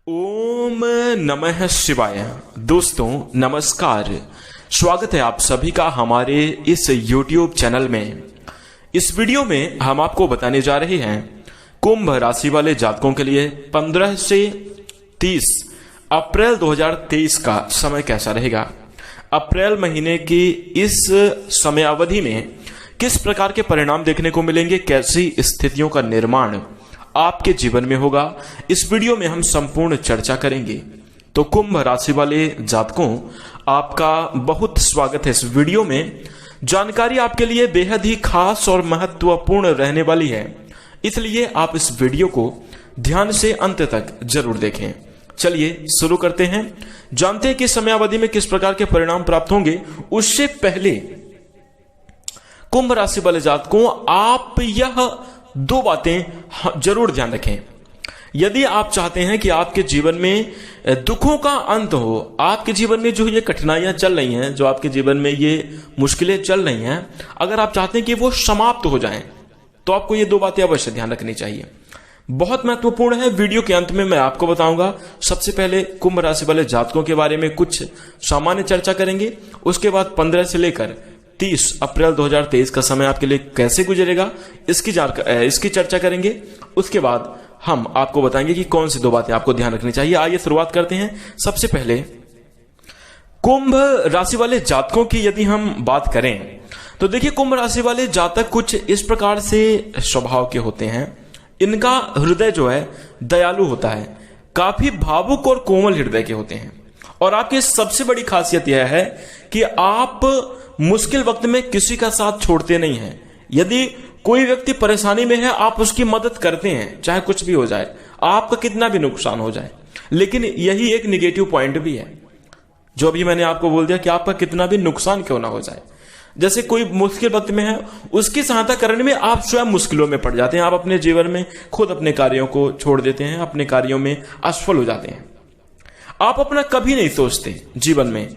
ओम नमः शिवाय। दोस्तों नमस्कार, स्वागत है आप सभी का हमारे इस YouTube चैनल में। इस वीडियो में हम आपको बताने जा रहे हैं कुंभ राशि वाले जातकों के लिए 15 से 30 अप्रैल 2023 का समय कैसा रहेगा। अप्रैल महीने की इस समयावधि में किस प्रकार के परिणाम देखने को मिलेंगे, कैसी स्थितियों का निर्माण आपके जीवन में होगा, इस वीडियो में हम संपूर्ण चर्चा करेंगे। तो कुंभ राशि वाले जातकों, आपका बहुत स्वागत है इस वीडियो में। जानकारी आपके लिए बेहद ही खास और महत्वपूर्ण रहने वाली है, इसलिए आप इस वीडियो को ध्यान से अंत तक जरूर देखें। चलिए शुरू करते हैं, जानते हैं कि समयावधि में किस प्रकार के परिणाम प्राप्त होंगे। उससे पहले कुंभ राशि वाले जातकों, आप यह दो बातें जरूर ध्यान रखें। यदि आप चाहते हैं कि आपके जीवन में दुखों का अंत हो, आपके जीवन में जो ये कठिनाइयां चल रही हैं, जो आपके जीवन में ये मुश्किलें चल रही हैं, अगर आप चाहते हैं कि वो समाप्त हो जाएं, तो आपको ये दो बातें अवश्य ध्यान रखनी चाहिए। बहुत महत्वपूर्ण है। वीडियो के अंत में मैं आपको बताऊंगा। सबसे पहले कुंभ राशि वाले जातकों के बारे में कुछ सामान्य चर्चा करेंगे। उसके बाद 15 से लेकर 30 अप्रैल 2023 का समय आपके लिए कैसे गुजरेगा, इसकी चर्चा करेंगे। उसके बाद हम आपको बताएंगे कि कौन सी दो बातें आपको ध्यान रखनी चाहिए। आइए शुरुआत करते हैं। सबसे पहले कुंभ राशि वाले जातकों की यदि हम बात करें तो देखिए, कुंभ राशि वाले जातक कुछ इस प्रकार से स्वभाव के होते हैं। इनका हृदय जो है दयालु होता है, काफी भावुक और कोमल हृदय के होते हैं। और आपकी सबसे बड़ी खासियत यह है कि आप मुश्किल वक्त में किसी का साथ छोड़ते नहीं हैं। यदि कोई व्यक्ति परेशानी में है, आप उसकी मदद करते हैं, चाहे कुछ भी हो जाए, आपका कितना भी नुकसान हो जाए। लेकिन यही एक निगेटिव पॉइंट भी है, जो अभी मैंने आपको बोल दिया कि आपका कितना भी नुकसान क्यों ना हो जाए। जैसे कोई मुश्किल वक्त में है, उसकी सहायता करने में आप स्वयं मुश्किलों में पड़ जाते हैं। आप अपने जीवन में खुद अपने कार्यों को छोड़ देते हैं, अपने कार्यों में असफल हो जाते हैं। आप अपना कभी नहीं सोचते जीवन में,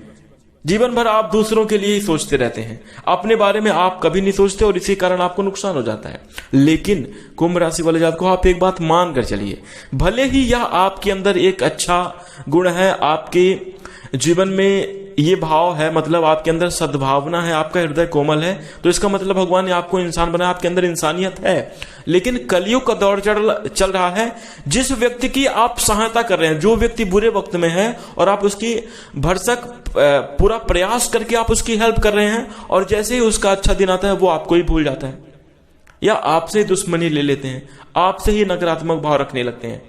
जीवन भर आप दूसरों के लिए ही सोचते रहते हैं, अपने बारे में आप कभी नहीं सोचते और इसी कारण आपको नुकसान हो जाता है। लेकिन कुंभ राशि वाले जातकों, आप एक बात मान कर चलिए, भले ही यह आपके अंदर एक अच्छा गुण है, आपके जीवन में ये भाव है, मतलब आपके अंदर सद्भावना है, आपका हृदय कोमल है, तो इसका मतलब भगवान ने आपको इंसान बनाया, आपके अंदर इंसानियत है। लेकिन कलयुग का दौर चल रहा है। जिस व्यक्ति की आप सहायता कर रहे हैं, जो व्यक्ति बुरे वक्त में है और आप उसकी भरसक पूरा प्रयास करके आप उसकी हेल्प कर रहे हैं, और जैसे ही उसका अच्छा दिन आता है वो आपको ही भूल जाता है, या आपसे दुश्मनी ले लेते हैं, आपसे ही नकारात्मक भाव रखने लगते हैं।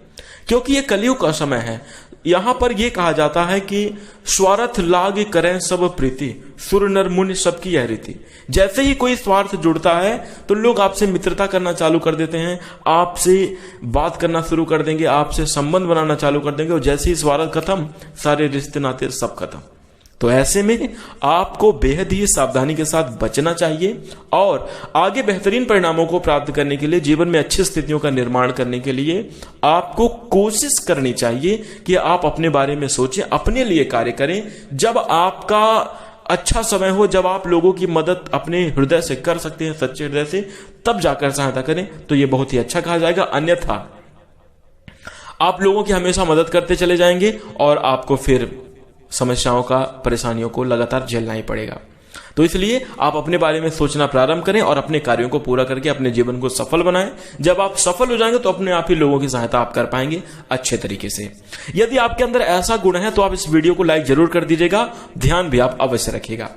क्योंकि ये कलयुग का समय है। यहां पर यह कहा जाता है कि स्वार्थ लाग करें सब प्रीति, सुर नर मुनि सबकी यह रीति। जैसे ही कोई स्वार्थ जुड़ता है तो लोग आपसे मित्रता करना चालू कर देते हैं, आपसे बात करना शुरू कर देंगे, आपसे संबंध बनाना चालू कर देंगे, और जैसे ही स्वार्थ खत्म, सारे रिश्ते नाते सब खत्म। तो ऐसे में आपको बेहद ही सावधानी के साथ बचना चाहिए, और आगे बेहतरीन परिणामों को प्राप्त करने के लिए, जीवन में अच्छी स्थितियों का निर्माण करने के लिए आपको कोशिश करनी चाहिए कि आप अपने बारे में सोचें, अपने लिए कार्य करें। जब आपका अच्छा समय हो, जब आप लोगों की मदद अपने हृदय से कर सकते हैं, सच्चे हृदय से, तब जाकर सहायता करें, तो ये बहुत ही अच्छा कहा जाएगा। अन्यथा आप लोगों की हमेशा मदद करते चले जाएंगे और आपको फिर समस्याओं का, परेशानियों को लगातार झेलना ही पड़ेगा। तो इसलिए आप अपने बारे में सोचना प्रारंभ करें और अपने कार्यों को पूरा करके अपने जीवन को सफल बनाएं। जब आप सफल हो जाएंगे तो अपने आप ही लोगों की सहायता आप कर पाएंगे अच्छे तरीके से। यदि आपके अंदर ऐसा गुण है तो आप इस वीडियो को लाइक जरूर कर दीजिएगा, ध्यान भी आप अवश्य रखिएगा।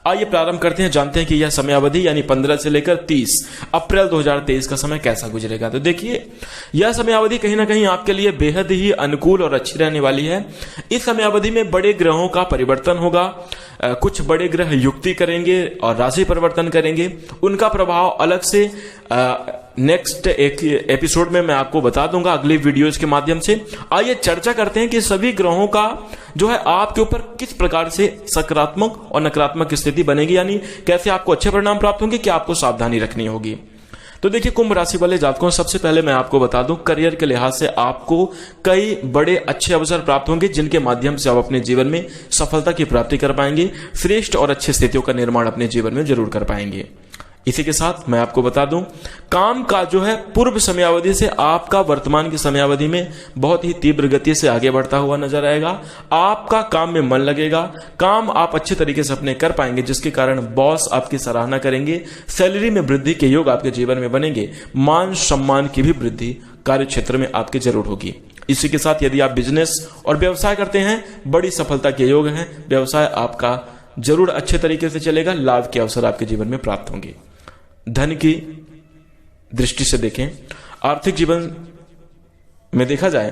आइए प्रारंभ करते हैं, जानते हैं कि यह समयावधि यानी 15 से लेकर 30 अप्रैल 2023 का समय कैसा गुजरेगा। तो देखिए, यह समयावधि कहीं ना कहीं आपके लिए बेहद ही अनुकूल और अच्छी रहने वाली है। इस समयावधि में बड़े ग्रहों का परिवर्तन होगा। कुछ बड़े ग्रह युक्ति करेंगे और राशि परिवर्तन करेंगे। उनका प्रभाव अलग से नेक्स्ट एक एपिसोड में मैं आपको बता दूंगा, अगली वीडियोस के माध्यम से। आइए चर्चा करते हैं कि सभी ग्रहों का जो है आपके ऊपर किस प्रकार से सकारात्मक और नकारात्मक स्थिति बनेगी, यानी कैसे आपको अच्छे परिणाम प्राप्त होंगे, क्या आपको सावधानी रखनी होगी। तो देखिए, कुंभ राशि वाले जातकों, सबसे पहले मैं आपको बता दूं, करियर के लिहाज से आपको कई बड़े अच्छे अवसर प्राप्त होंगे, जिनके माध्यम से आप अपने जीवन में सफलता की प्राप्ति कर पाएंगे, श्रेष्ठ और अच्छी स्थितियों का निर्माण अपने जीवन में जरूर कर पाएंगे। इसी के साथ मैं आपको बता दूं, काम का जो है पूर्व समयावधि से आपका वर्तमान की समयावधि में बहुत ही तीव्र गति से आगे बढ़ता हुआ नजर आएगा। आपका काम में मन लगेगा, काम आप अच्छे तरीके से अपने कर पाएंगे, जिसके कारण बॉस आपकी सराहना करेंगे, सैलरी में वृद्धि के योग आपके जीवन में बनेंगे, मान सम्मान की भी वृद्धि कार्य क्षेत्र में आपकी जरूर होगी। इसी के साथ यदि आप बिजनेस और व्यवसाय करते हैं, बड़ी सफलता के योग हैं, व्यवसाय आपका जरूर अच्छे तरीके से चलेगा, लाभ के अवसर आपके जीवन में प्राप्त होंगे। धन की दृष्टि से देखें, आर्थिक जीवन में देखा जाए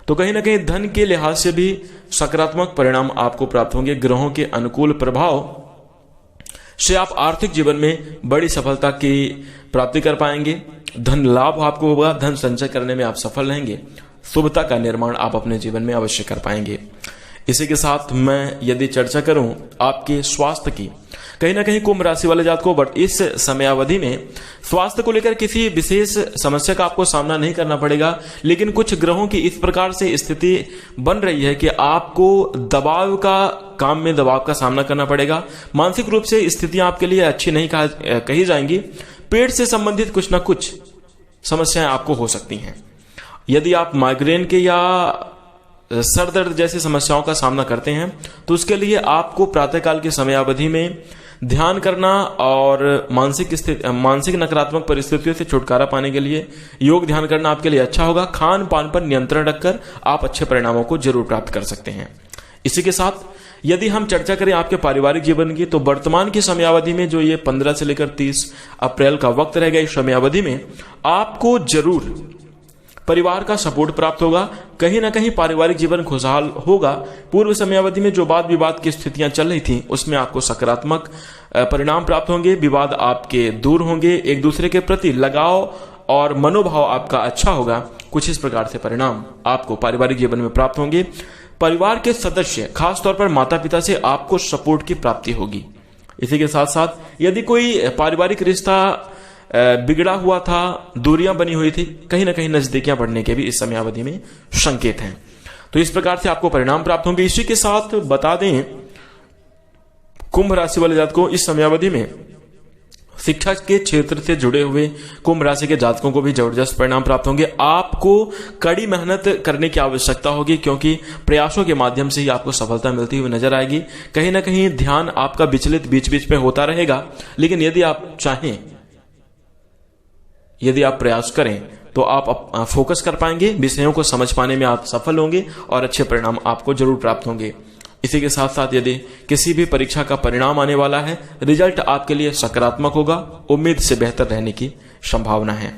तो कहीं ना कहीं धन के लिहाज से भी सकारात्मक परिणाम आपको प्राप्त होंगे। ग्रहों के अनुकूल प्रभाव से आप आर्थिक जीवन में बड़ी सफलता की प्राप्ति कर पाएंगे, धन लाभ आपको होगा, धन संचय करने में आप सफल रहेंगे, शुभता का निर्माण आप अपने जीवन में अवश्य कर पाएंगे। इसी के साथ मैं यदि चर्चा करूं आपके स्वास्थ्य की, कहीं ना कहीं कुंभ राशि वाले जात को इस समयावधि में स्वास्थ्य को लेकर किसी विशेष समस्या का आपको सामना नहीं करना पड़ेगा, लेकिन कुछ ग्रहों की इस प्रकार से स्थिति बन रही है कि आपको काम में दबाव का सामना करना पड़ेगा। मानसिक रूप से स्थितियां आपके लिए अच्छी नहीं कही जाएंगी। पेट से संबंधित कुछ ना कुछ समस्याएं आपको हो सकती हैं। यदि आप माइग्रेन के या सर दर्द जैसी समस्याओं का सामना करते हैं तो उसके लिए आपको प्रातःकाल की समयावधि में ध्यान करना और मानसिक नकारात्मक परिस्थितियों से छुटकारा पाने के लिए योग ध्यान करना आपके लिए अच्छा होगा। खान पान पर नियंत्रण रखकर आप अच्छे परिणामों को जरूर प्राप्त कर सकते हैं। इसी के साथ यदि हम चर्चा करें आपके पारिवारिक जीवन की, तो वर्तमान की समयावधि में जो ये 15 से लेकर 30 अप्रैल का वक्त रहेगा, इस समयावधि में आपको जरूर परिवार का सपोर्ट प्राप्त होगा, कहीं ना कहीं पारिवारिक जीवन खुशहाल होगा। पूर्व समयावधि में जो वाद विवाद की स्थितियां चल रही थी उसमें आपको सकारात्मक परिणाम प्राप्त होंगे, विवाद आपके दूर होंगे, एक दूसरे के प्रति लगाव और मनोभाव आपका अच्छा होगा। कुछ इस प्रकार से परिणाम आपको पारिवारिक जीवन में प्राप्त होंगे। परिवार के सदस्य खासतौर पर माता पिता से आपको सपोर्ट की प्राप्ति होगी। इसी के साथ साथ यदि कोई पारिवारिक रिश्ता बिगड़ा हुआ था, दूरियां बनी हुई थी, कहीं ना कहीं नजदीकियां बढ़ने के भी इस समयावधि में संकेत हैं। तो इस प्रकार से आपको परिणाम प्राप्त होंगे। इसी के साथ बता दें, कुंभ राशि वाले जातकों को इस समयावधि में शिक्षा के क्षेत्र से जुड़े हुए कुंभ राशि के जातकों को भी जबरदस्त परिणाम प्राप्त होंगे। आपको कड़ी मेहनत करने की आवश्यकता होगी, क्योंकि प्रयासों के माध्यम से ही आपको सफलता मिलती हुई नजर आएगी। कहीं ना कहीं ध्यान आपका विचलित बीच बीच में होता रहेगा, लेकिन यदि आप चाहें, यदि आप प्रयास करें तो आप फोकस कर पाएंगे, विषयों को समझ पाने में आप सफल होंगे और अच्छे परिणाम आपको जरूर प्राप्त होंगे। इसी के साथ साथ यदि किसी भी परीक्षा का परिणाम आने वाला है, रिजल्ट आपके लिए सकारात्मक होगा, उम्मीद से बेहतर रहने की संभावना है।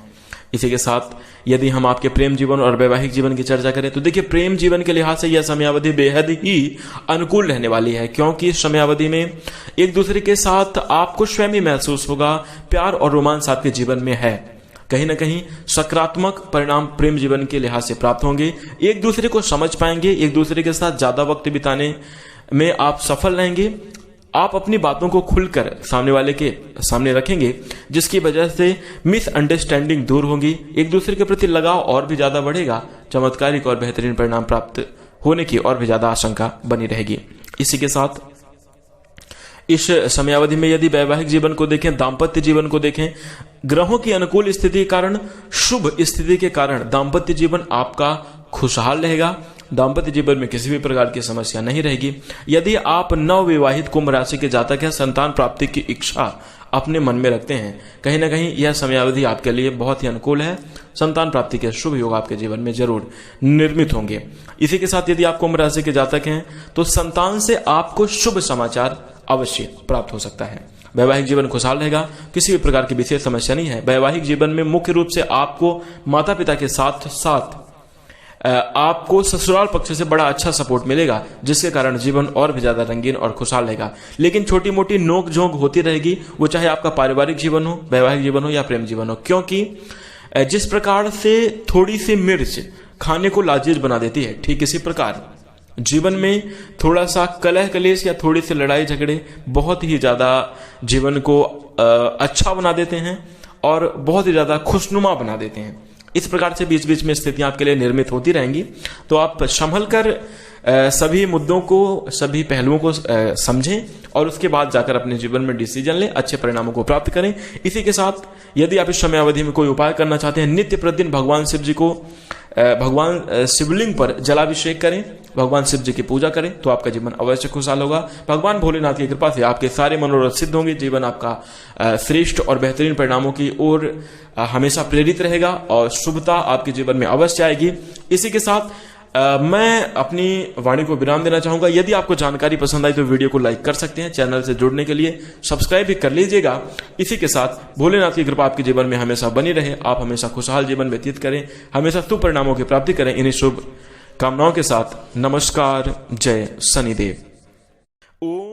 इसी के साथ यदि हम आपके प्रेम जीवन और वैवाहिक जीवन की चर्चा करें तो देखिए, प्रेम जीवन के लिहाज से यह समयावधि बेहद ही अनुकूल रहने वाली है, क्योंकि इस समयावधि में एक दूसरे के साथ आपको स्वयं ही महसूस होगा, प्यार और रोमांस आपके जीवन में है। कहीं ना कहीं सकारात्मक परिणाम प्रेम जीवन के लिहाज से प्राप्त होंगे। एक दूसरे को समझ पाएंगे, एक दूसरे के साथ ज्यादा वक्त बिताने में आप सफल रहेंगे। आप अपनी बातों को खुलकर सामने वाले के सामने रखेंगे, जिसकी वजह से मिसअंडरस्टैंडिंग दूर होगी, एक दूसरे के प्रति लगाव और भी ज्यादा बढ़ेगा, चमत्कारिक और बेहतरीन परिणाम प्राप्त होने की और भी ज्यादा आशंका बनी रहेगी। इसी के साथ इस समयावधि में यदि वैवाहिक जीवन को देखें, दाम्पत्य जीवन को देखें, ग्रहों की अनुकूल स्थिति के कारण, शुभ स्थिति के कारण दाम्पत्य जीवन आपका खुशहाल रहेगा। दाम्पत्य जीवन में किसी भी प्रकार की समस्या नहीं रहेगी। यदि आप नवविवाहित कुंभ राशि के जातक हैं, संतान प्राप्ति की इच्छा अपने मन में रखते हैं, कहीं ना कहीं यह समयावधि आपके लिए बहुत ही अनुकूल है। संतान प्राप्ति के शुभ योग आपके जीवन में जरूर निर्मित होंगे। इसी के साथ यदि आप कुंभ राशि के जातक हैं तो संतान से आपको शुभ समाचार अवश्य प्राप्त हो सकता है। वैवाहिक जीवन खुशहाल रहेगा, किसी भी प्रकार की विशेष समस्या नहीं है। वैवाहिक जीवन में मुख्य रूप से आपको माता पिता के साथ साथ आपको ससुराल पक्ष से बड़ा अच्छा सपोर्ट मिलेगा, जिसके कारण जीवन और भी ज्यादा रंगीन और खुशहाल रहेगा। लेकिन छोटी मोटी नोक झोंक होती रहेगी, वो चाहे आपका पारिवारिक जीवन हो, वैवाहिक जीवन हो या प्रेम जीवन हो, क्योंकि जिस प्रकार से थोड़ी सी मिर्च खाने को लाजीज बना देती है, ठीक इसी प्रकार जीवन में थोड़ा सा कलह कलेश या थोड़ी सी लड़ाई झगड़े बहुत ही ज्यादा जीवन को अच्छा बना देते हैं और बहुत ही ज्यादा खुशनुमा बना देते हैं। इस प्रकार से बीच बीच में स्थितियां आपके लिए निर्मित होती रहेंगी, तो आप संभल कर सभी मुद्दों को, सभी पहलुओं को समझें और उसके बाद जाकर अपने जीवन में डिसीजन लें, अच्छे परिणामों को प्राप्त करें। इसी के साथ यदि आप इस समय अवधि में कोई उपाय करना चाहते हैं, नित्य प्रतिदिन भगवान शिव जी को, भगवान शिवलिंग पर जलाभिषेक करें, भगवान शिव जी की पूजा करें, तो आपका जीवन अवश्य खुशहाल होगा। भगवान भोलेनाथ की कृपा से आपके सारे मनोरथ सिद्ध होंगे। जीवन आपका श्रेष्ठ और बेहतरीन परिणामों की ओर हमेशा प्रेरित रहेगा और शुभता आपके जीवन में अवश्य आएगी। इसी के साथ मैं अपनी वाणी को विराम देना चाहूंगा। यदि आपको जानकारी पसंद आई तो वीडियो को लाइक कर सकते हैं। चैनल से जुड़ने के लिए सब्सक्राइब भी कर लीजिएगा। इसी के साथ भोलेनाथ की कृपा आपके जीवन में हमेशा बनी रहे, आप हमेशा खुशहाल जीवन व्यतीत करें, हमेशा शुभ परिणामों की प्राप्ति करें। इन्हीं शुभ कामनाओं के साथ नमस्कार, जय शनिदेव। ओम